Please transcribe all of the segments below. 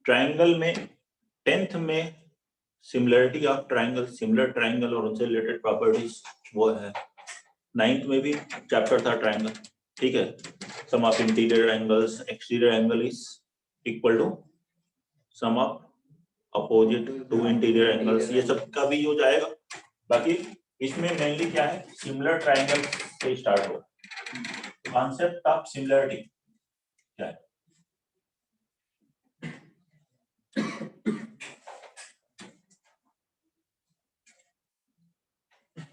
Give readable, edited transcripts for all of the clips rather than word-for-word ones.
Triangle में 10th में similarity of triangle, similar triangle और उनसे रिलेटेड प्रॉपर्टीज वो है। 9th में भी चैप्टर था ट्राइंगल, ठीक है। Sum of interior angles, exterior angle is equal to sum of opposite to interior angles, ये सब का भी हो जाएगा। बाकी इसमें मेनली क्या है, सिमिलर ट्राइंगल से स्टार्ट होगा। कॉन्सेप्ट ऑफ सिमिलरिटी क्या है,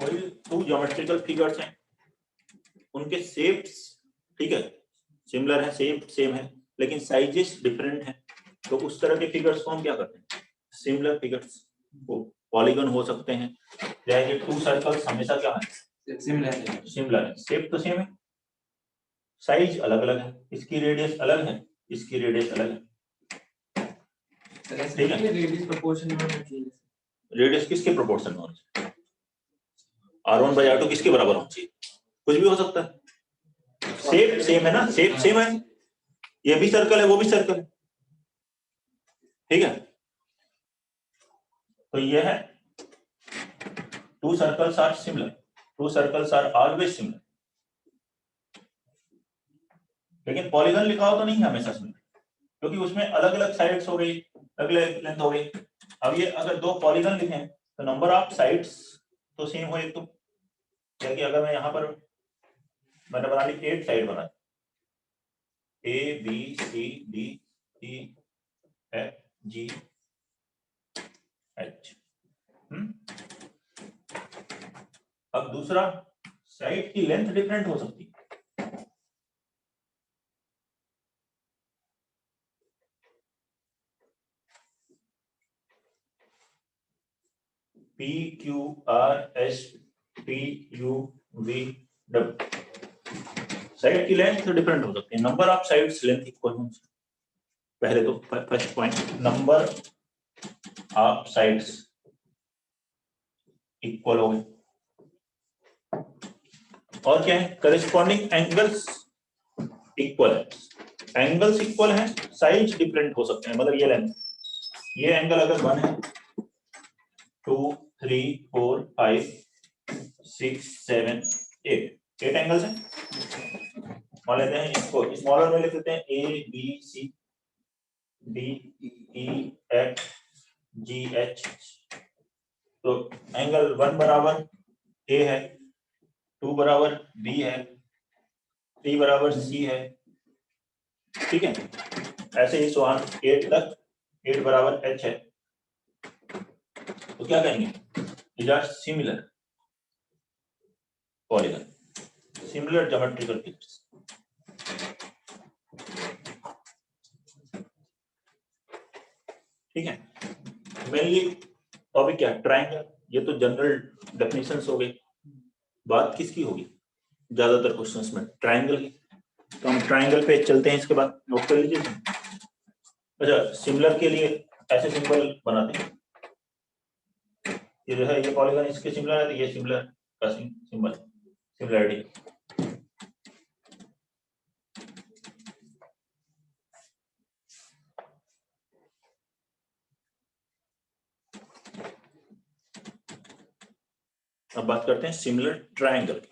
कोई टू ज्योमेट्रिकल फिगर्स हैं, उनके शेप्स, ठीक है, सिमिलर है, शेप सेम है, लेकिन साइजेस डिफरेंट हैं, तो उस तरह के फिगर्स को हम क्या करते हैं, सिमिलर फिगर्स। वो पॉलीगन हो सकते हैं, जैसे टू सर्कल्स हमेशा क्या है, सिमिलर है, सिमिलर है, शेप तो सेम है, साइज अलग अलग है, इसकी रेडियस अलग है, इसकी रेडियस अलग है, ठीक है। रेडियस प्रोपोर्शनल होना चाहिए, रेडियस किसके प्रोपोर्शन में होना चाहिए, R1/R2 किसके बराबर होना चाहिए, कुछ भी हो सकता है, शेप सेम है ना, शेप सेम है, ये भी सर्कल है वो भी सर्कल है, ठीक है। तो ये है two circles are similar, two circles are always similar, लेकिन पॉलीगन लिखा हो तो नहीं है हमेशा सिमिलर, क्योंकि उसमें अलग अलग साइड्स हो गई, अलग अलग लेंथ हो गई। अब ये अगर दो पॉलीगन लिखे तो नंबर ऑफ साइड्स तो सेम हो, एक तो क्या कि अगर मैं यहाँ पर मैंने बना ली 8 साइड बना, ABCDEFGH, अब दूसरा साइड की लेंथ डिफरेंट हो सकती है, PQRSTUV साइड की लेंथ डिफरेंट हो सकती है, number of sides length equal हो। पहले तो first point, number of sides equal हो गए, और क्या है, करेस्पॉन्डिंग एंगल्स इक्वल है, एंगल्स इक्वल है, साइज डिफरेंट हो सकते हैं, मतलब ये लेंथ, ये एंगल अगर 1 है, 2 3 4 5 6 7 8 एंगल्स हैं, मान लेते हैं इसको स्मॉलर में लिख देते हैं ABCDEFGH, तो एंगल 1 बराबर A है, 2 बराबर B है, 3 बराबर C है, ठीक है। ऐसे ही सो 8 तक, 8 बराबर H है, तो क्या कहेंगे, these are similar polygon, similar geometrical figures, ठीक है। मेनली टॉपिक क्या है, ट्राइंगल, ये तो जनरल डेफिनेशंस हो गई, बात किसकी होगी ज्यादातर क्वेश्चंस में, ट्राइंगल की, तो हम ट्राइंगल पे चलते हैं, इसके बाद नोट कर लीजिए। अच्छा, सिमिलर के लिए ऐसे सिंबल बनाते हैं, ये जो है ये पॉलीगन इसके सिमिलर है, तो ये सिमिलर का सिंबल, सिमिलरिटी। अब बात करते हैं सिमिलर ट्राइंगल की।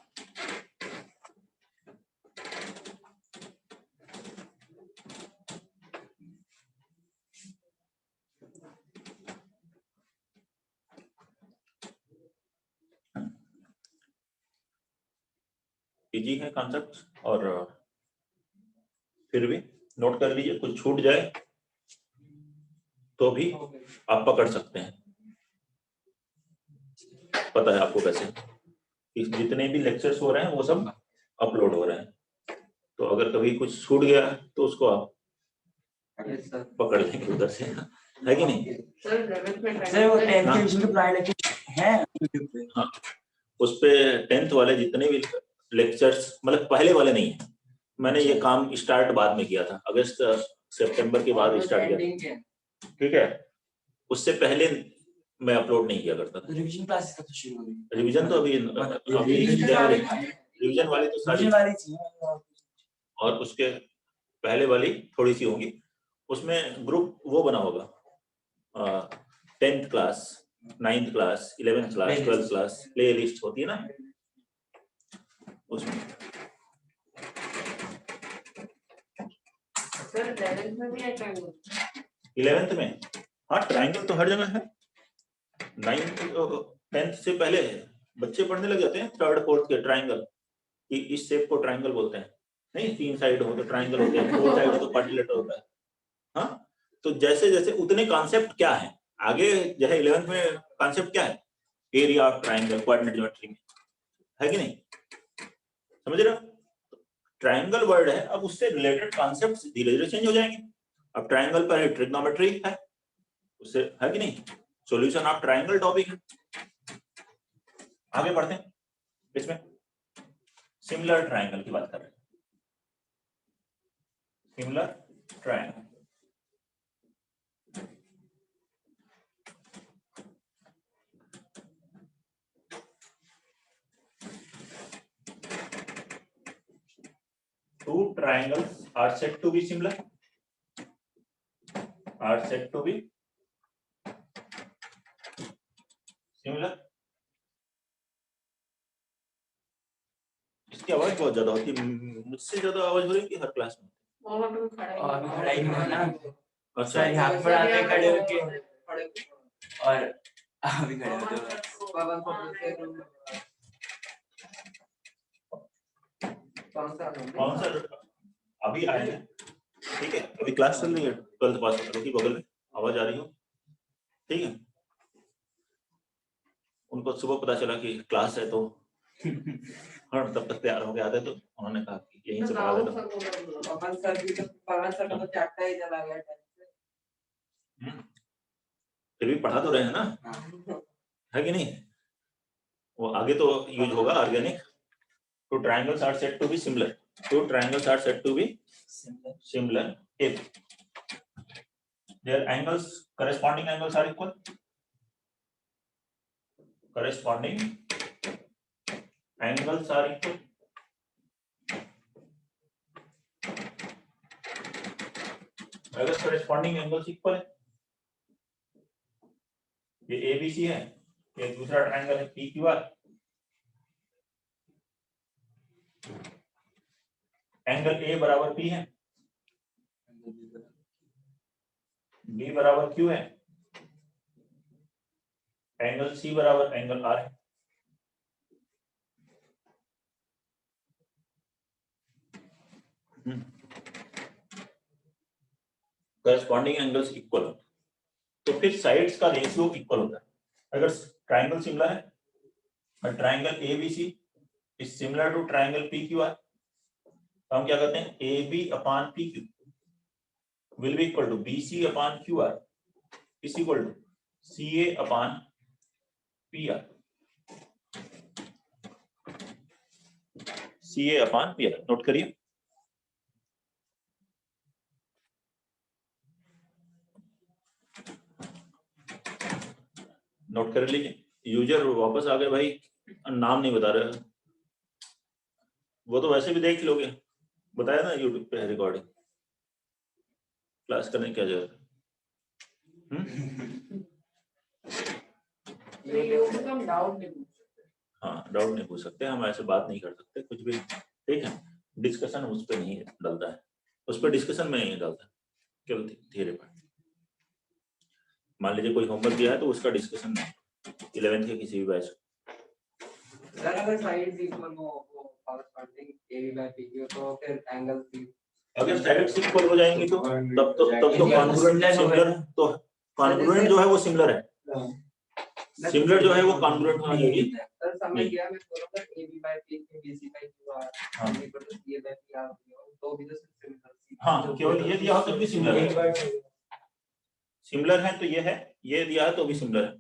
इजी है कॉन्सेप्ट, और फिर भी नोट कर लीजिए, कुछ छूट जाए तो भी आप पकड़ सकते हैं, पता है आपको कैसे, जितने भी लेक्चर्स हो रहे हैं वो सब अपलोड हो रहे हैं, तो अगर कभी कुछ छूट गया तो उसको आप पकड़ लेंगे उधर से, है कि नहीं सर? वो 10th के विषय के प्रायर लेक्चर हैं YouTube पे, हाँ, उस पे 10th वाले जितने भी लेक्चर्स, मतलब पहले वाले नहीं है, मैंने ये काम स्टार्ट बाद में किया था, अगस्त सितंबर के बाद स्टार्ट किया, ठीक है, उससे पहले मैं अपलोड नहीं किया करता था। रिवीजन क्लासेस कब से शुरू हुई? रिवीजन तो अभी रिवीजन वाली तो सारी, और उसके पहले वाली थोड़ी सी होंगी, उसमें ग्रुप वो बना होगा 10th class, 9th class, 11th class, 12th class, play list होती है ना उसमें। सर 11th में भी है ट्रायंगल? 11th में हाँ ट्रायंगल तो हर जगह है। 9th 10th से पहले बच्चे पढ़ने लग जाते हैं 3rd 4th के ट्रायंगल कि इस शेप को ट्रायंगल बोलते हैं। नहीं 3 साइड हो तो ट्रायंगल होते हैं, 4 साइड हो तो क्वाड्रिलेटरल होता है। हाँ तो जैसे जैसे उतने कॉन्सेप्ट क्या है आगे जो है 11th में कॉन्सेप्ट क्या है, area of triangle coordinate geometry में, है कि नहीं, समझ रहे हो? ट्रायंगल वर्ड है, अब उससे रिलेटेड कॉन्सेप्ट्स धीरे धीरे चेंज हो जाएंगे। अब ट्रायंगल पर ट्रिग्नोमेट्री है, उससे है कि नहीं, सॉल्यूशन ऑफ ट्रायंगल टॉपिक है। आगे बढ़ते हैं, इसमें सिमिलर ट्रायंगल की बात कर रहे हैं। Similar triangle two triangles are said to be similar, are said to be similar। इसकी आवाज बहुत ज्यादा होती है, मुझसे ज्यादा आवाज हो रही है हर क्लास में। खड़ा ही नहीं होना। अच्छा हाथ बढ़ाते खड़े होके और अभी खड़े होते कौन सा अभी आए हैं, ठीक है, अभी क्लास चल रही है 12th पास वालों की, बगल में आवाज आ रही हो, ठीक है। उनको सुबह पता चला कि क्लास है तो हाँ तब तक तैयार हो गए आते, तो उन्होंने कहा कि यहीं से पढ़ा देता। पवन सर भी तो चैप्टर ही चला गया था। फिर भी पढ़ा तो रहे हैं ना, है कि नहीं, वो आगे तो यूज होगा organic. Two triangles are said to be similar, two triangles are said to be similar if their angles, corresponding angles are equal, corresponding angles are equal। अगर corresponding angles equal है, ये ABC है, ये दूसरा triangle है PQR, angle A बराबर P है, B बराबर Q है, एंगल C बराबर एंगल R है। करस्पॉन्डिंग एंगल्स इक्वल हो तो फिर साइड्स का रेशियो इक्वल होता है। अगर ट्रायंगल सिमिलर है, triangle ABC is similar to triangle PQR, तो हम क्या करते हैं AB upon PQ will be equal to BC upon QR is equal to CA upon PR, CA upon PR, note करिए। नोट कर लीजिए। यूजर वापस आ गए भाई, नाम नहीं बता रहे, वो तो वैसे भी देख लोगे, बताया ना यूट्यूब पे है रिकॉर्डिंग, क्लास करने की क्या जरूरत है। हाँ डाउट नहीं पूछ सकते, हम ऐसे बात नहीं कर सकते कुछ भी, ठीक है। डिस्कशन उस पर नहीं डलता है, उस पर डिस्कशन में नहीं डलता, केवल धीरे पर। मान लीजिए कोई होमवर्क दिया है तो उसका डिस्कशन 11th के किसी भी बैच। सर अगर साइड्स इक्वल हो कॉरस्पॉन्डिंग AB बाय PQ तो फिर एंगल C, अगर साइड्स इक्वल हो जाएंगी तो तब तो कॉन्ग्रुएंट सिमिलर, तो कॉन्ग्रुएंट जो है वो सिमिलर है, सिमिलर जो है वो कॉन्ग्रुएंट होना चाहिए। सर समझ गया, मैं बोल रहा था AB by PQ BC by QR equal to CA by PR तो भी तो सिमिलर। हाँ केवल ये दिया हो तब भी सिमिलर है, सिमिलर है तो ये है, ये दिया है तो भी सिमिलर है।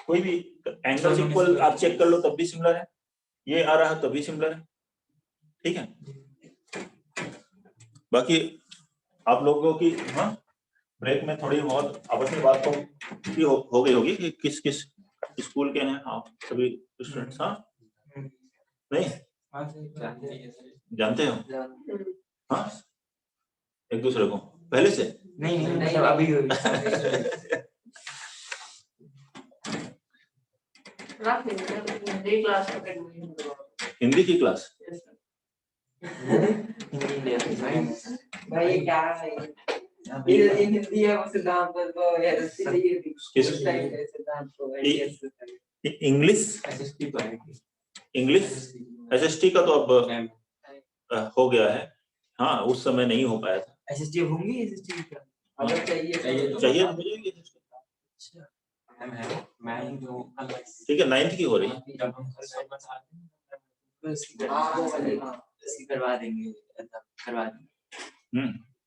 कोई भी एंगल्स इक्वल आप चेक कर लो तब भी सिमिलर है, ये आ रहा है तब भी सिमिलर है, ठीक है। बाकी आप लोगों की हाँ ब्रेक में थोड़ी बहुत आपस में बात हो गई होगी कि किस किस स्कूल के हैं आप सभी स्टूडेंट्स। हाँ नहीं जानते हो हाँ एक दूसरे को पहले से, नहीं नहीं मतलब अभी हिंदी क्लास का एडमिशन करवाओ। हिंदी की क्लास? Yes, sir. हिंदी ले भाई ये क्या है ये हिंदी है वो सिद्धांत वो है किस सिद्धांत को है इंग्लिश? एसएसटी तो है इंग्लिश एसएसटी का तो अब हो गया है। हाँ उस समय नहीं हो पाया था। एसएसटी होंगी एसएसटी का अगर चाहिए चाहिए तो चाहिए तो मुझे भी। मैम है मैं जो ठीक है 9th की हो रही है। जब हम घर से बताते हैं तो हाँ वो वाली हाँ इसकी करवा देंगे करवा देंगे।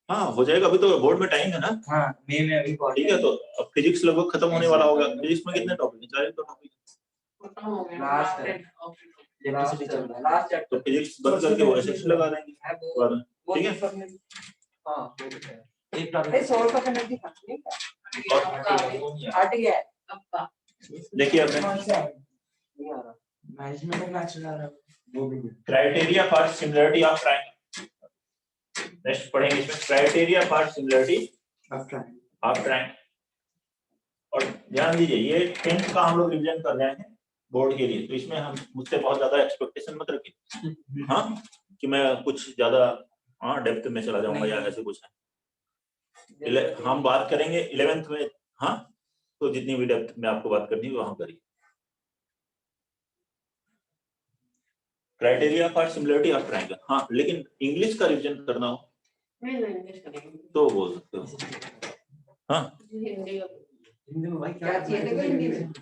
हाँ हो जाएगा, अभी तो बोर्ड में टाइम है ना। हाँ मई में अभी बहुत ठीक है, तो अब फिजिक्स लगभग खत्म होने वाला होगा। फिजिक्स में कितने टॉपिक हैं? 4 तो टॉपिक। खत्म हो गया। Last है। इलेक्ट्रिसिटी चल रहा है लास्ट तो चैप्टर फिजिक्स बंद करके वो एसएसटी लगा देंगे बाद में। वो ठीक है। सब में हाँ एक टॉपिक अरे 16 का पेनल्टी था नहीं हट गया है आपका देखिए आपने नहीं आ रहा मैनेजमेंट का चला रहा है वो भी criteria for similarity of triangle. Next पढ़ेंगे इसमें criteria for similarity after of triangle. और ध्यान दीजिए ये 10th का हम लोग रिवीजन कर रहे हैं बोर्ड के लिए, तो इसमें हम मुझसे बहुत ज्यादा एक्सपेक्टेशन मत रखिए। हाँ कि मैं कुछ ज्यादा डेप्थ में चला जाऊंगा या ऐसे कुछ है। हम बात करेंगे 11th में। हाँ तो जितनी भी डेप्थ में आपको बात करनी है वो हम करिए। Criteria for similarity of triangle. हाँ लेकिन इंग्लिश का रिवीजन करना हो नहीं इंग्लिश करेंगे। तो बोल सकते हो। हाँ हिंदी का हिंदी में भाई क्या चाहिए देखो हिंदी में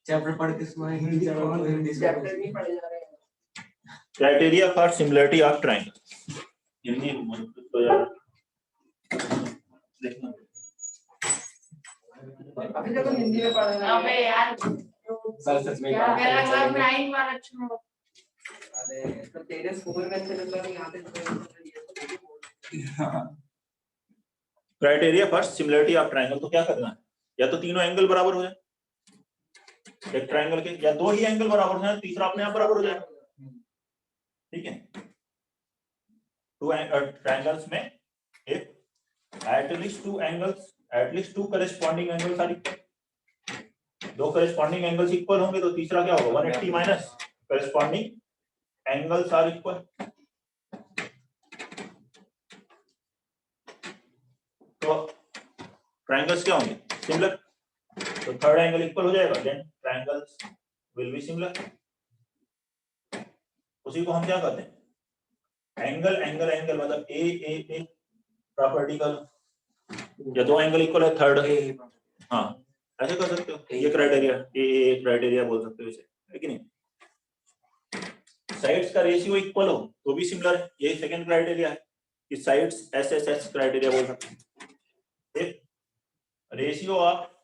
चैप्टर पढ़ के सुना हिंदी चैप्टर नहीं पढ़े जा रहे हैं criteria for similarity of triangle. Hindi तो यार देखना अभी तक हिंदी में पढ़ रहे हैं अबे यार सच में क्या मेरा क्लास 9 बार अच्छा हो। अरे तो तेरे स्कूल में थे तो यहाँ पे criteria for similarity of triangle तो क्या करना है, या तो तीनों एंगल बराबर हो जाए एक ट्रायंगल के, या दो ही एंगल बराबर हो जाए तीसरा अपने आप बराबर हो जाए। ठीक है, टू ट्रायंगल्स में एक at least two corresponding angles are equal. दो करेस्पॉन्डिंग एंगल्स इक्वल होंगे तो तीसरा क्या होगा 180 minus corresponding angles are equal. तो ट्रायंगल्स क्या होंगे सिमिलर, तो थर्ड एंगल इक्वल हो जाएगा, then triangles will be similar. उसी को हम क्या कहते हैं एंगल एंगल एंगल मतलब ए प्रॉपर्टी का, या दो एंगल इक्वल है थर्ड। हाँ ऐसे कर सकते हो, ये क्राइटेरिया ए क्राइटेरिया बोल सकते हो इसे, है कि नहीं। साइड्स का रेशियो इक्वल हो तो भी सिमिलर है, ये सेकंड क्राइटेरिया है कि साइड्स एसएसएस क्राइटेरिया बोल सकते हैं। Ratio of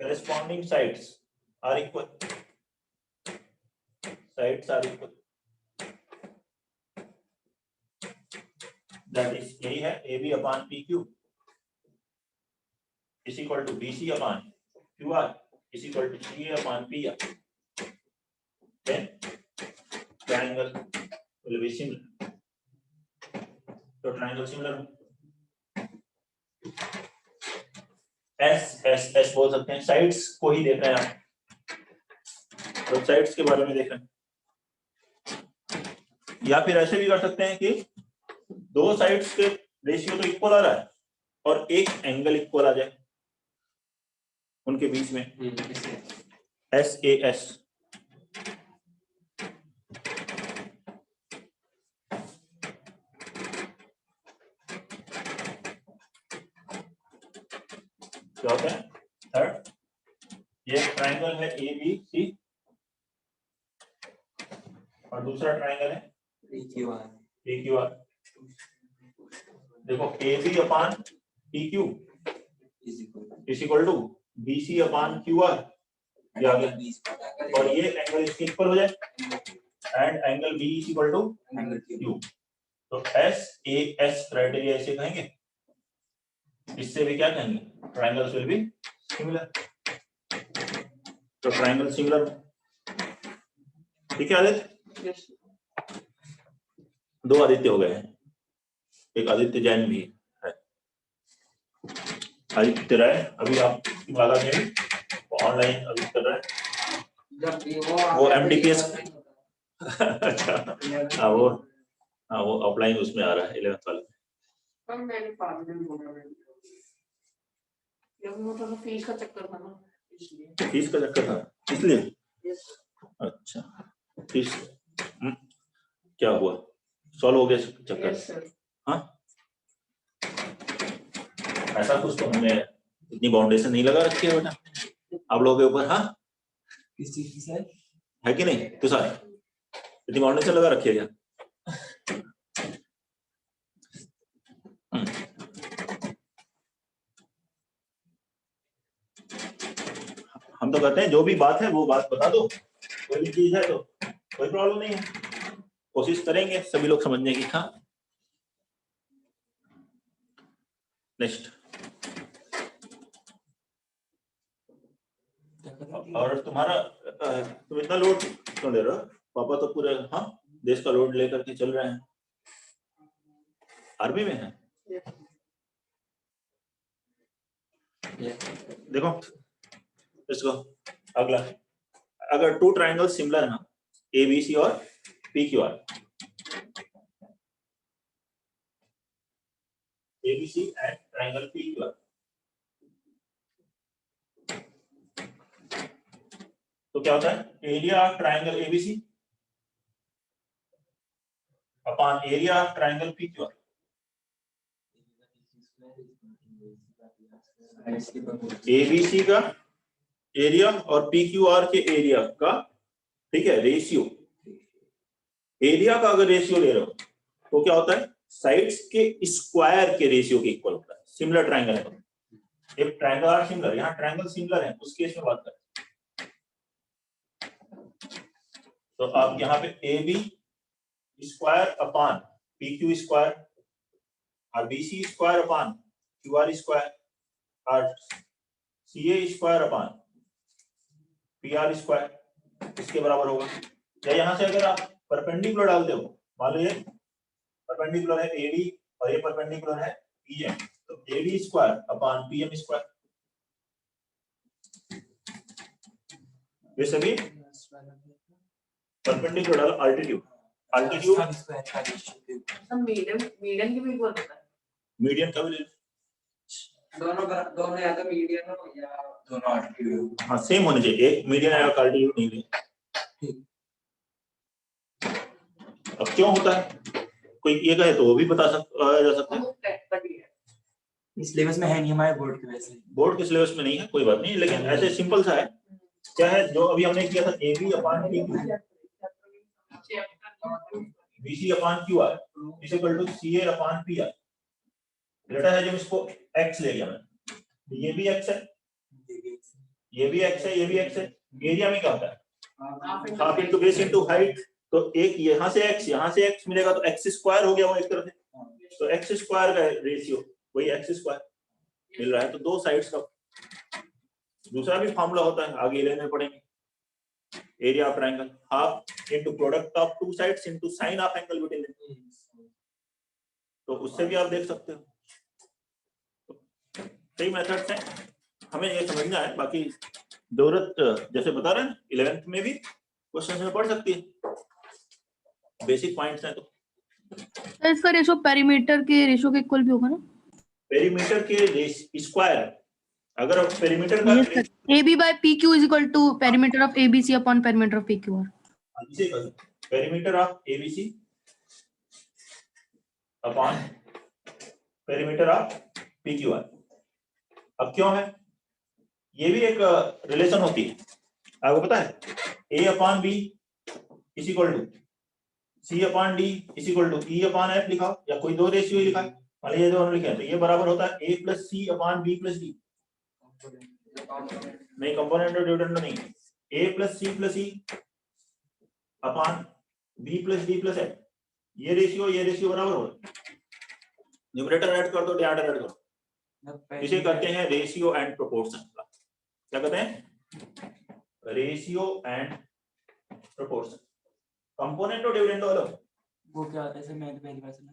corresponding sides are equal, sides are equal, that is यही है AB upon PQ is equal to BC upon QR is equal to CA upon PR, then triangle will be similar। तो triangle similar S बोल सकते हैं, sides को ही देख रहे हैं आप, तो साइड्स के बारे में देख रहे हैं। या फिर ऐसे भी कर सकते हैं कि दो साइड्स के रेशियो तो इक्वल आ रहा है और एक एंगल इक्वल आ जाए उनके बीच में, SAS। क्या होता है थर्ड, ये ट्रायंगल है ABC और दूसरा ट्रायंगल है PQR। देखो AB upon PQ is equal to BC upon QR, ये आ गया, और ये एंगल इसके इक्वल हो जाए and angle B is equal to angle Q। तो SAS क्राइटेरिया ऐसे कहेंगे, इससे भी क्या कहेंगे ट्रायंगल्स विल बी सिमिलर। तो ट्रायंगल सिमिलर, ठीक है आदित्य, दो आदित्य हो गए हैं। एक आदित्य जैन भी है, आदित्य राय, अभी आप बाला में ऑनलाइन अभी कर रहा है। जब भी वो MDPS अच्छा, हाँ वो ऑफलाइन उसमें आ रहा है 11th वाले। पर मैंने बाद में बोला मैंने, वो तो फीस का चक्कर था ना, इसलिए। फीस का चक्कर था इसलिए। Yes. अच्छा फीस क्या हुआ, सॉल्व हो गया चक्कर? Yes, sir. हाँ ऐसा कुछ तो हमने इतनी बाउंडेशन नहीं लगा रखी है बेटा आप लोगों के ऊपर। हाँ किस चीज की सर? है कि नहीं तुषार, इतनी बाउंडेशन लगा रखी है क्या? हम तो कहते हैं जो भी बात है वो बात बता दो, कोई भी चीज है तो कोई प्रॉब्लम नहीं है, कोशिश करेंगे सभी लोग समझने की। हाँ नेक्स्ट। और तुम्हारा तुम इतना लोड क्यों ले रहे हो? पापा तो पूरे हाँ देश का लोड लेकर के चल रहे हैं, आर्मी में है। देखो इसको अगला, अगर टू ट्राइंगल सिमिलर है ABC और PQR, ABC and triangle PQR, तो क्या होता है area of triangle ABC upon area of triangle PQR। ABC का एरिया और PQR के एरिया का, ठीक है, रेशियो, एरिया का अगर रेशियो ले रहे हो तो क्या होता है साइड्स के स्क्वायर के रेशियो के इक्वल होता है। सिमिलर ट्राइंगल है, एक ट्राइंगल आर सिमिलर, यहाँ ट्राइंगल सिमिलर है उस केस में बात करें तो आप यहाँ पे AB square upon PQ square और BC square upon QR square और CA square upon PR square इसके बराबर होगा। या यहाँ से अगर आप परपेंडिकुलर डालते हो, मान लीजिए परपेंडिकुलर है AD और ये परपेंडिकुलर है PM, तो AD square upon PM square, ये सभी परपेंडिकुलर डालो, अल्टीट्यूड मीडियम की भी बोल रहा है। मीडियन का भी ले लो। दोनों या तो मीडियन हो या दोनों अल्टीट्यूड। हाँ सेम होने चाहिए, एक मीडियन या अल्टीट्यूड नहीं ले। अब क्यों होता है कोई ये कहे तो वो भी बता जा सकता है। सिलेबस में है नहीं हमारे बोर्ड के, वैसे बोर्ड के सिलेबस में नहीं है कोई बात नहीं, लेकिन ऐसे सिंपल सा है। क्या है जो अभी हमने किया था AB upon PQ BC upon QR is equal to CA upon PR। Data है जब इसको x ले लिया मैंने, ये भी x है, ये भी x है, ये भी x है। एरिया में क्या होता है half into base into height, तो एक यहाँ से x मिलेगा तो x स्क्वायर हो गया वो एक तरह से, तो x स्क्वायर का रेशियो वही x स्क्वायर मिल रहा है। तो दो साइड्स का दूसरा भी फॉर्मूला होता है, आगे लेने पड़ेंगे। Area of triangle half into product of two sides into sine of angle between them, तो उससे भी आप देख सकते हो। कई मेथड्स हैं, हमें ये समझना है। बाकी जरूरत जैसे बता रहे हैं 11th में भी क्वेश्चन में पढ़ सकती है, बेसिक पॉइंट्स हैं। तो इसका रेशो पेरीमीटर के रेशो के इक्वल भी होगा ना? पेरीमीटर के स्क्वायर, अगर पेरीमीटर का AB by PQ is equal to perimeter of ABC upon perimeter of PQR. Perimeter of ABC upon perimeter of PQR। अब क्यों है, ये भी एक रिलेशन होती है, आपको पता है A upon B is equal to C upon D is equal to E upon F लिखा हो, या कोई दो रेशियो लिखा है, मान लीजिए दोनों लिखे हैं, तो ये बराबर होता है A plus C upon B plus D। नहीं कंपोनेंट और डिविडेंड नहीं, A plus C plus E upon B plus D plus F, ये रेशियो बराबर होगा। न्यूमरेटर ऐड कर दो, डिनोमिनेटर ऐड करो, इसे कहते हैं रेशियो एंड प्रोपोर्शन। क्या कहते हैं, रेशियो एंड प्रोपोर्शन। कंपोनेंट और डिविडेंड वाला वो क्या होता है सर, मैं तो पहली बार सुना।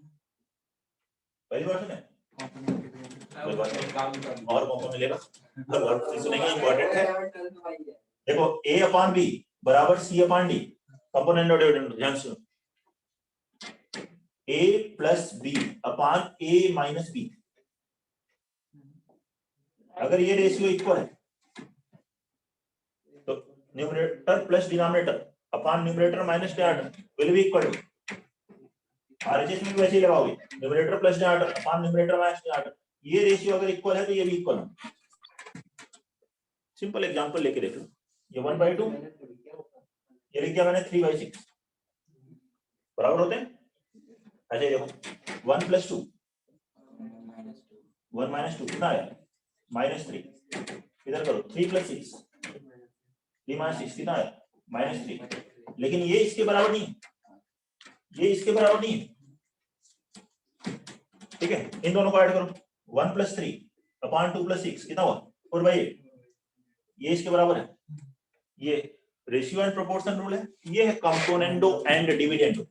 पहली बार सुने, कोई बात नहीं, काम कर और मौका मिलेगा, हर बार नहीं सुनेंगे, इंपॉर्टेंट है। भाई है देखो a अपॉन b बराबर c अपॉन d, कंपोनेंट और डिविडेंड, ध्यान सुनो, a plus b upon a minus b, अगर ये रेशियो इक्वल है तो numerator plus denominator upon numerator minus denominator will be equal to, RHS में भी वैसे ही लगाओगे, numerator plus denominator upon numerator minus denominator, ये रेशियो अगर इक्वल है तो ये भी इक्वल है। सिंपल एग्जांपल लेके देख लो, ये 1/2, ये लिख दिया मैंने 3/6 बराबर होते हैं। अच्छा ये देखो 1 + 2 1 - 2 कितना आया, -3, इधर करो 3 + 6 3 - 6 कितना आया, -3, लेकिन ये इसके बराबर नहीं है, ये इसके बराबर नहीं है, ठीक है, इन दोनों को ऐड करो, 1 + 3 अपॉन 2 + 6 कितना हुआ 4/8, ये इसके बराबर है, ये रेशियो एंड प्रोपोर्शन रूल है, ये है componendo and dividendo,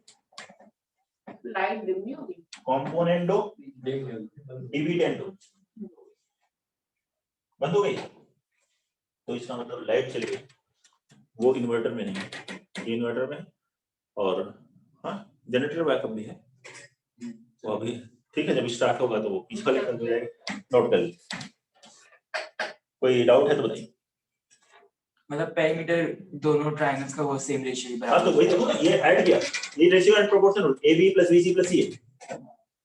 light dim नहीं होगी। कंपोनेंडो डिविडेंडो बंद हो गई, तो इसका मतलब लाइट चली गई, वो इन्वर्टर में नहीं है, ये इन्वर्टर में, और हाँ जनरेटर बैकअप भी है, वो अभी ठीक है, जब स्टार्ट होगा तो वो पीछे लेकर हो जाएगा, नोट कर लीजिए। कोई डाउट है तो बताइए। मतलब पेरीमीटर दोनों ट्रायंगल्स का वो सेम रेशियो हाँ तो वही देखो ना, ये ऐड किया, ये ratio and proportion rule, AB + BC + CA,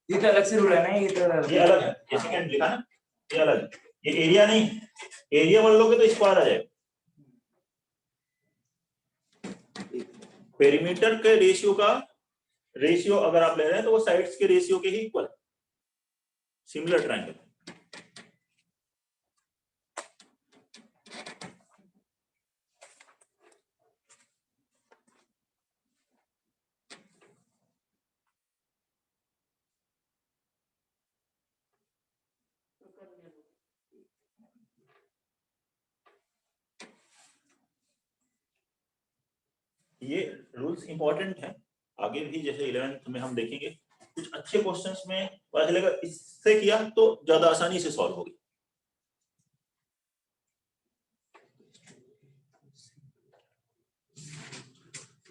ये तो अलग से रूल है ना, ये तो ये अलग है, ये सेकंड लिखा ना, ये अलग है, ये एरिया नहीं, एरिया बोल लोगे तो स्क्वायर आ जाएगा, पेरीमीटर के रेशियो का रेशियो अगर आप ले रहे हैं तो वो साइड्स के रेशियो के ही इक्वल है, सिमिलर ट्रायंगल। ये रूल्स इंपॉर्टेंट है, आगे भी जैसे 11th में हम देखेंगे, कुछ अच्छे क्वेश्चंस में पता चलेगा, इससे किया तो ज्यादा आसानी से सॉल्व होगी।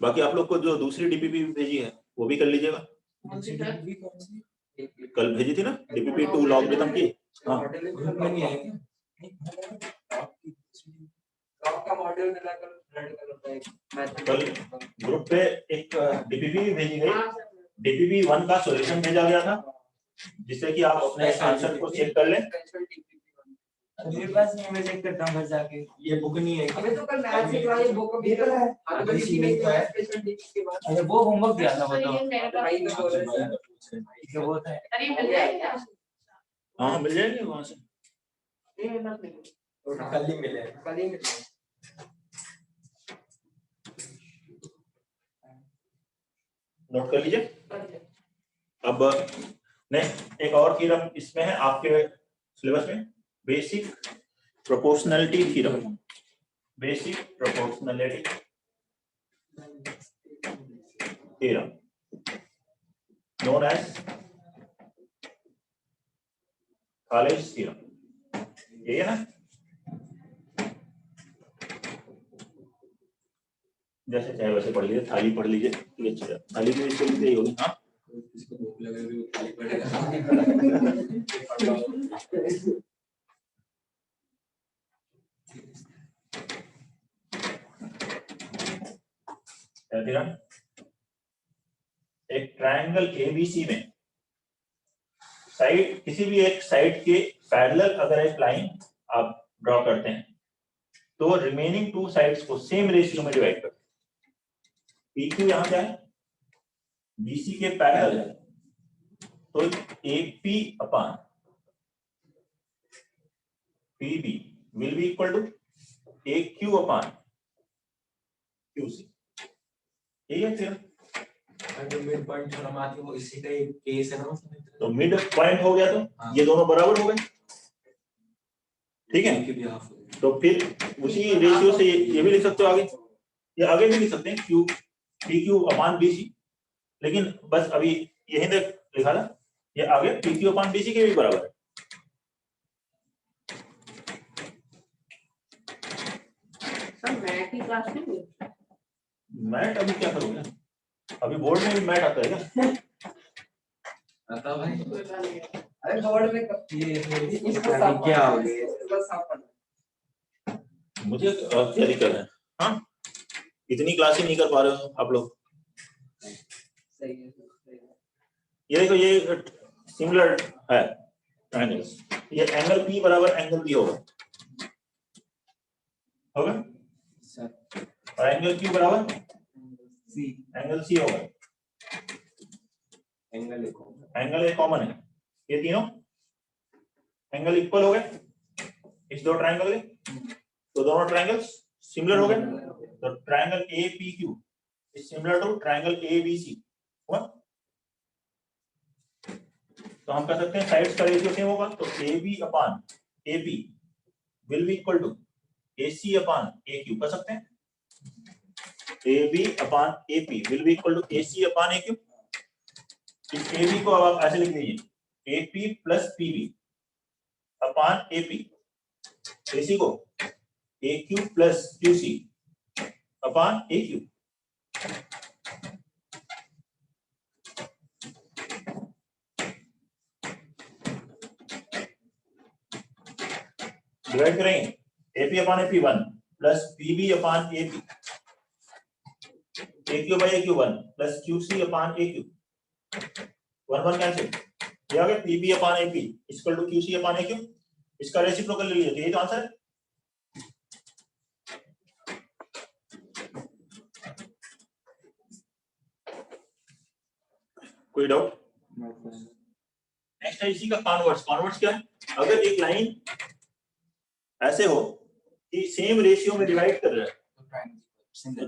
बाकी आप लोग को जो दूसरी डीपीपी भेजी है वो भी कर लीजिएगा, कौन सी सर? कल भेजी थी ना डीपीपी 2 लॉगरिथम की, हाँ ग्रुप में नहीं आएगा आपका मॉडल मिलाकर ब्लेंड कर होता है कल ग्रुप पे एक डीपीपी भी भेजी गई, हाँ सर। डीपीपी 1 का सॉल्यूशन भेजा गया था, जिससे कि आप अपने आंसर को चेक कर लें। मेरे पास नहीं, मैं चेक करता हूँ घर जाके, ये बुक नहीं है अबे तो कल मैथ सिखवा, ये बुक भी तो है। हाँ, तो इसी में तो है स्पेशल टीचर के बाद अरे वो होमवर्क दिया था वो तो तो, ये मेरे पास भाई तो बोल रहे हैं तो वो था। अरे मिल जाएगा। हाँ मिल जाएंगे वहां से, ये मेरे पास नहीं। कल ही मिले कल ही मिले नोट कर लीजिए। अब नेक्स्ट एक और थ्योरम इसमें है आपके सिलेबस में, basic proportionality theorem, basic proportionality theorem known as Thales theorem, ये है ना, जैसे चाहे वैसे पढ़ लीजिए, थाली पढ़ लीजिए, ये अच्छा है, थाली भी इसके लिए यही होगी। हाँ इसको भूख लग रही है खाली पड़ेगा थ्योरम, एक ट्रायंगल एबीसी में साइड, किसी भी एक साइड के पैरेलल अगर एक लाइन आप ड्रॉ करते हैं तो रिमेनिंग 2 साइड्स को सेम रेशियो में डिवाइड करते हैं। PQ यहाँ क्या है, BC के पैरेलल है, तो AP upon PB will be equal to AQ upon QC, ठीक है फिर जो मिड पॉइंट थ्योरम आती है वो इसी का एक केस है ना, तो मिड पॉइंट हो गया, तो ये दोनों बराबर हो गए, ठीक है, तो फिर उसी रेशियो से ये भी लिख सकते हो, आगे ये आगे भी लिख सकते हैं PQ अपॉन BC, लेकिन बस अभी यही तक लिखा था, ये आगे PQ अपॉन BC के भी बराबर है। सर मैथ की क्लास नहीं हुई? मैट अभी क्या करोगे, अभी बोर्ड में भी मैट आता है क्या? आता भाई कोई बात नहीं है। अरे बोर्ड में ये इसको अभी साफ क्या हो करना गया? है, बस साफ करना मुझे क्या दिक्कत है? हाँ, इतनी क्लास ही नहीं कर पा रहे हो आप लोग। है। सही है। ये देखो, ये सिमिलर है ट्रायंगल्स। ये एंगल P बराबर एंगल B होगा और एंगल Q बराबर सी एंगल C होगा। एंगल ए कॉमन है, ये तीनों एंगल इक्वल हो गए इस दो ट्रायंगल के, तो दोनों ट्रायंगल्स सिमिलर हो गए। तो triangle APQ is similar to triangle ABC हुआ। तो हम कह सकते हैं साइड्स का रेशियो सेम होगा, तो AB upon AP will be equal to AC upon AQ कर सकते हैं। AB upon AP will be equal to AC upon AQ। इस AB को अब आप ऐसे लिख लीजिए, AP plus PB upon AP। AC को AQ plus QC upon AQ। Divide करेंगे, AP upon AP 1 plus PB upon AP, AQ by AQ 1 plus QC upon AQ, 1 1 cancel, ये आ गया PB upon AP equal to QC upon AQ। इसका reciprocal ले लीजिए, तो यही तो आंसर है। कोई डाउट? नेक्स्ट है इसी का कॉन्वर्स। कॉन्वर्स क्या है? अगर एक लाइन ऐसे हो कि सेम रेशियो में डिवाइड कर रहा है,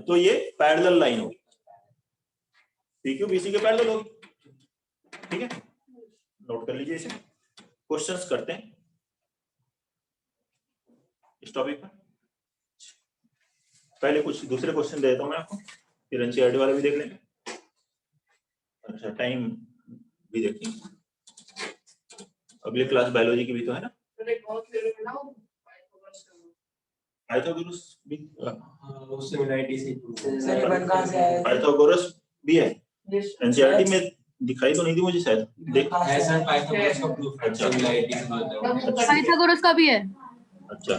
तो ये पैरेलल लाइन होगी, PQ BC के पैरेलल होगी। ठीक है, नोट कर लीजिए इसे। क्वेश्चंस करते हैं इस टॉपिक पर। पहले कुछ दूसरे क्वेश्चन दे देता हूं मैं आपको, फिर एनसीईआरटी वाले भी देख लेंगे। अच्छा, टाइम भी देखेंगे। अगली क्लास बायोलॉजी की भी तो है ना। सर एक और थ्योरी बनाओ, पाइथागोरस भी, उससे मिलाइटी से सर ये बन कहाँ से आया? पाइथागोरस भी है यस एनसीईआरटी में, दिखाई तो नहीं दी मुझे शायद। देख, है सर पाइथागोरस का प्रूफ है अच्छा। मिलाइटी से होता है। पाइथागोरस का भी है। अच्छा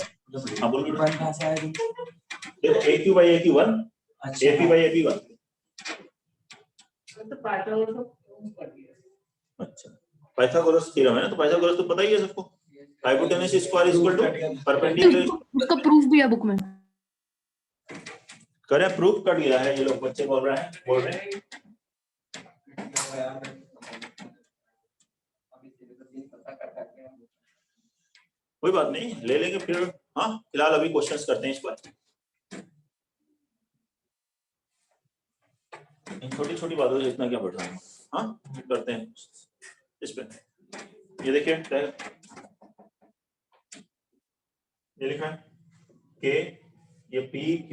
हाँ बोलो। बन कहाँ से आया? देखो AQ by AQ 1, AP by AP 1। तो पाइथागोरस को प्रूव कर दिया। अच्छा, पाइथागोरस थ्योरम है ना, तो पाइथागोरस तो पता ही है सबको। Hypotenuse square equal to perpendicular. उसका प्रूफ भी है बुक में। करे प्रूफ कर दिया है, ये लोग बच्चे बोल रहे हैं। कोई बात नहीं, ले लेंगे फिर। हाँ, फिलहाल अभी क्वेश्चंस करते हैं इस पर। इन छोटी छोटी बातों से इतना क्या बढ़ रहा है। हाँ, करते हैं इस पे। ये देखिए, ये लिखा है K, ये P Q,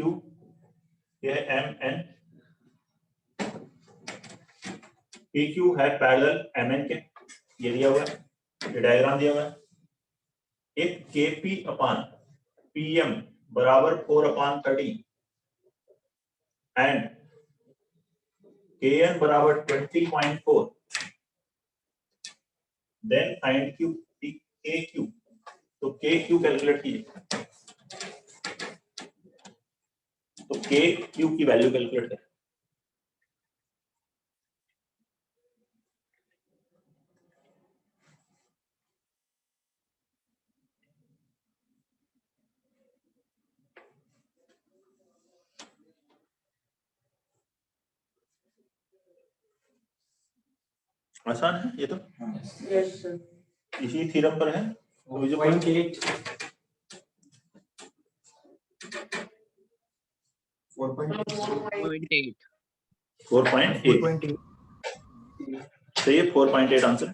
ये है M N। P Q है पैरेलल M N के, ये दिया हुआ है, ये डायग्राम दिया हुआ है। एक KP अपॉन PM बराबर 4 अपॉन 30 एंड KN बराबर 20.4, देन फाइंड KQ। तो KQ कैलकुलेट कीजिए, तो KQ की वैल्यू कैलकुलेट करें। आसान है ये तो, यस सर। इसी थ्योरम पर है। तो जो 0.8 4.8, तो ये 4.8 आंसर।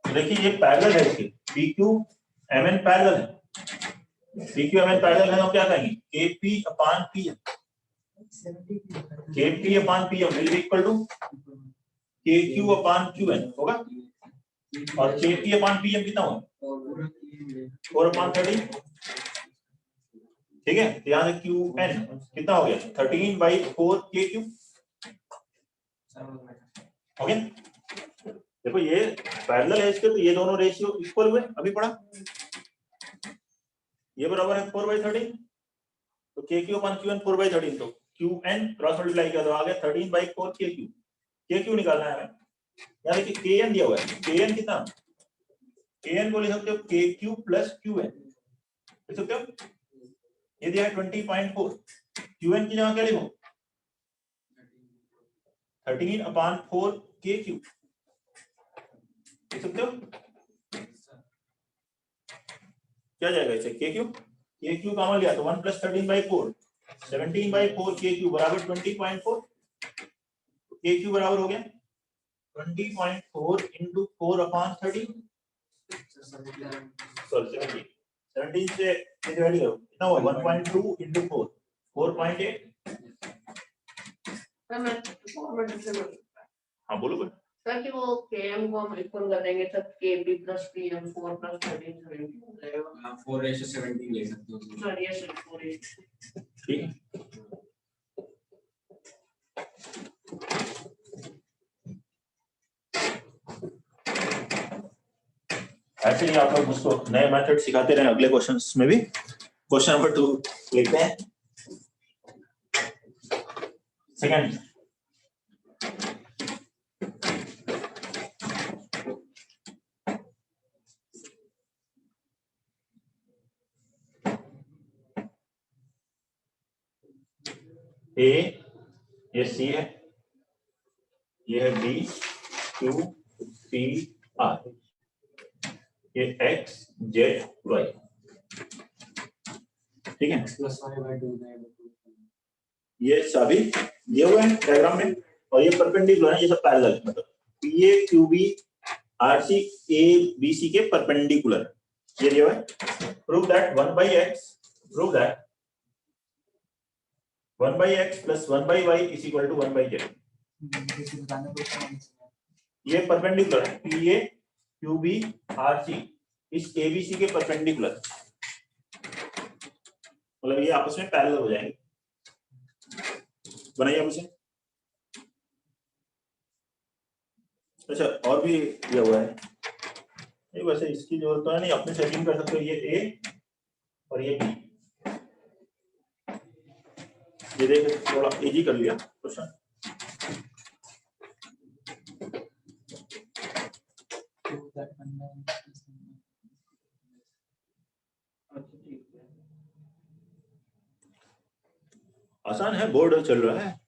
देखिए ये पैरेलल है इसके, PQ mn पैरेलल है, pq mn पैरेलल है तो क्या कहेंगे kp upon pm, kp upon pm will be equal to kq upon qn होगा, और kp upon pm कितना होगा 4/30, ठीक है। तो यहाँ से qn कितना हो गया 13/4 kq हो गया। देखो ये पैरेलल है इसके, तो ये दोनों रेशियो इक्वल हुए, अभी पढ़ा, ये बराबर है 4/13, तो kq upon qn 4/13, तो qn क्रॉस मल्टीप्लाई किया तो आ गया 13/4 kq, kq निकालना है हमें, यहाँ देखिए kn दिया हुआ है, kn कितना, kn को लिख सकते हो kq प्लस qn, लिख सकते हो, ये दिया है 20.4, qn की जगह क्या लिखो 13/4 kq, लिख सकते हो, क्या जाएगा इसे kq, kq कॉमन लिया तो 1 + 13/4, 17/4 kq बराबर 20.4, kq बराबर हो गया 20.4 into 4/13, सॉरी 17 से डिवाइड करो कितना हुआ 1.2 into 4, 4.8, सर मैं फॉर्मेट से बोल, हाँ बोलो बोलो, सर कि वो km को हम इक्वल कर देंगे तब kp + pm 4 + 13 17 हो जाएगा। 4:17 ले सकते हो। सर ये सर 4 ठीक है। ऐसे ही आप लोग मुझको नए मेथड सिखाते रहे, अगले क्वेश्चंस में भी। क्वेश्चन नंबर 2 लिखते हैं, सेकंड, ए, ये सी है, ये है बी, क्यू, पी, आर, ये एक्स, जेड, वाई, ठीक है। ये सभी दिए हुए हैं डायग्राम में, और ये परपेंडिकुलर है, ये सब पैरेलल है, मतलब PA QB RC A B C के परपेंडिकुलर, ये दिया हुआ है। Prove that 1/x, prove that 1/x + 1/y = 1/z, ये परपेंडिकुलर है, पीए क्यूबी आरसी इस एबीसी के परपेंडिकुलर, मतलब ये आपस में पैरेलल हो जाएंगे। बनाइए आप इसे। अच्छा और भी दिया हुआ है, नहीं वैसे इसकी जरूरत तो है नहीं, अपने सेटिंग कर सकते हो, ये ए और ये बी, ये देख थोड़ा इजी कर लिया क्वेश्चन। आसान है, बोर्ड चल रहा है।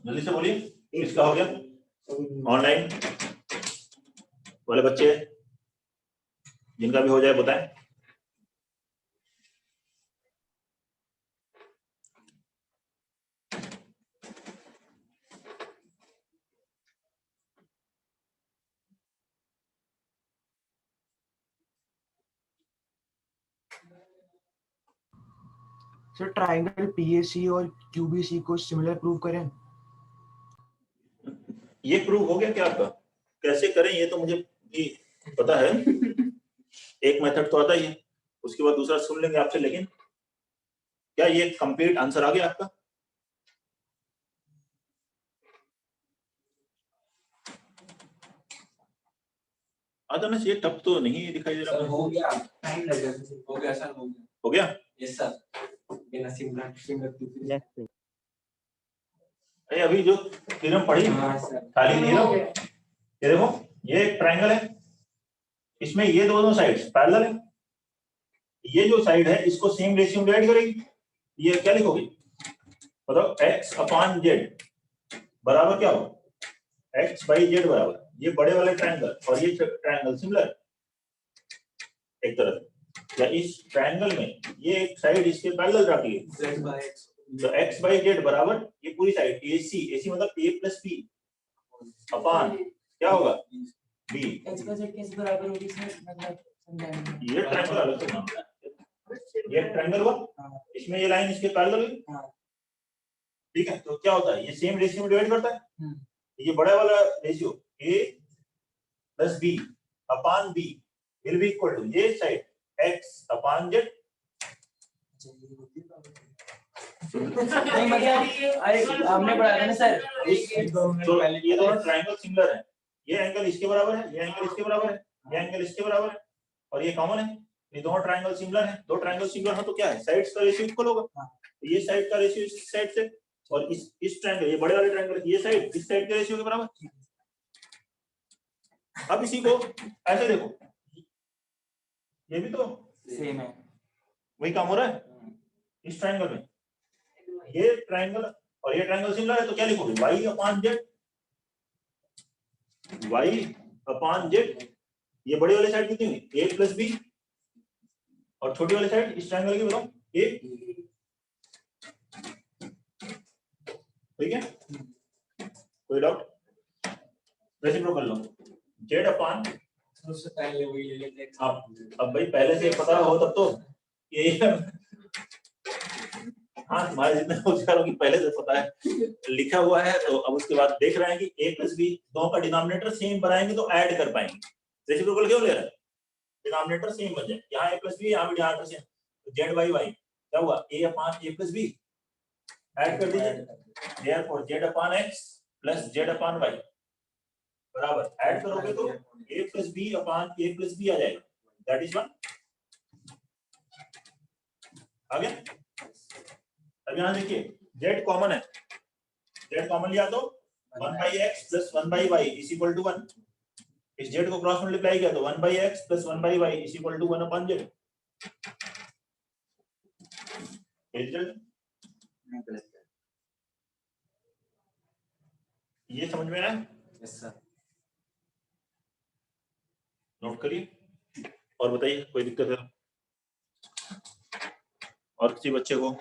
जल्दी से बोलिए, किसका हो गया? ऑनलाइन वाले बच्चे जिनका भी हो जाए बताएं। सर ट्राइंगल पीएसी और क्यूबीसी को सिमिलर प्रूव करें। ये प्रूव हो गया क्या आपका? कैसे करें ये तो मुझे भी पता है, एक मेथड तो आता ही है, उसके बाद दूसरा सुन लेंगे आपसे, लेकिन क्या ये कंप्लीट आंसर आ गया आपका? आता ना, ये टप तो नहीं दिखाई दे रहा। सर हो गया, टाइम लगेगा, हो गया सर, हो गया। हो गया? यस सर, बिना सिमुलेट अरे अभी जो थ्योरम पढ़ी हाँ सर, खाली थ्योरम, ये देखो ये एक ट्रायंगल है, इसमें ये दोनों साइड्स पैरेलल है, ये जो साइड है इसको सेम रेशियो में डिवाइड करेगी, ये क्या लिखोगे बताओ, x अपॉन जेड बराबर क्या होगा, x बाई जेड बराबर ये बड़े वाले ट्रायंगल और ये ट्रायंगल सिमिलर एक तरफ, या इस ट्रायंगल में ये एक साइड इसके पैरेलल जाती है, Z by X तो x बाई जेड बराबर ये पूरी साइड AC मतलब a प्लस b अपॉन क्या होगा b, x by z कैसे बराबर होगी सर? मतलब समझाएंगे। ये ट्रायंगल अलग से नाम है, ये ट्रायंगल हुआ, हाँ। इसमें ये लाइन इसके पैरेलल हुई, हाँ। ठीक है, तो क्या होता है ये सेम रेशियो में डिवाइड करता है, हम्म। ये बड़ा वाला ratio a plus b upon b will be equal to ये साइड x अपॉन z, नहीं मतलब अरे हमने पढ़ा था ना सर, तो ये दोनों ट्रायंगल सिमिलर है, ये एंगल इसके बराबर है, ये एंगल इसके बराबर है, ये एंगल इसके बराबर है और ये कॉमन है, ये दोनों ट्रायंगल सिमिलर है, दो ट्रायंगल सिमिलर हो तो क्या है साइड्स का रेशियो इक्वल होगा, तो ये साइड का रेशियो इस साइड से और इस ट्रायंगल ये बड़े वाले ट्रायंगल ये साइड इस साइड के रेशियो के बराबर। अब इसी को ऐसे देखो, ये भी तो सेम है। वही काम हो रहा है इस ट्रायंगल में, ये ट्रायंगल और ये ट्रायंगल सिमिलर है तो क्या लिखोगे y upon z, y upon z, ये बड़ी वाली साइड कितनी हुई a प्लस b और छोटी वाली साइड इस ट्रायंगल की बताओ a, ठीक है, कोई डाउट, रेसिप्रोकल लो z अपॉन, उससे पहले वही ले लेते हैं। अब भाई पहले से पता हो तब तो ये हाँ तुम्हारे जितने होशियारों की पहले से पता है लिखा हुआ है, तो अब उसके बाद देख रहे हैं कि a प्लस बी दोनों का डिनोमिनेटर सेम बनाएंगे तो ऐड कर पाएंगे, रेसिप्रोकल क्यों ले रहे हैं, डिनोमिनेटर सेम बन जाए, यहाँ a प्लस बी यहाँ भी डिनोमिनेटर सेम, तो z बाई y क्या हुआ a upon a plus B, add कर दीजिए, therefore z upon x plus z upon y बराबर, ऐड करोगे तो a plus B upon a plus B आ जाएगा, दैट इज 1 आ गया। अब यहाँ देखिए z कॉमन है, z कॉमन लिया तो 1 by x plus 1 by y is equal to 1, इस z को क्रॉस मल्टीप्लाई किया तो 1 by x plus 1 by y is equal to 1 upon z, ये समझ में आया, यस सर। नोट करिए और बताइए कोई दिक्कत है और किसी बच्चे को।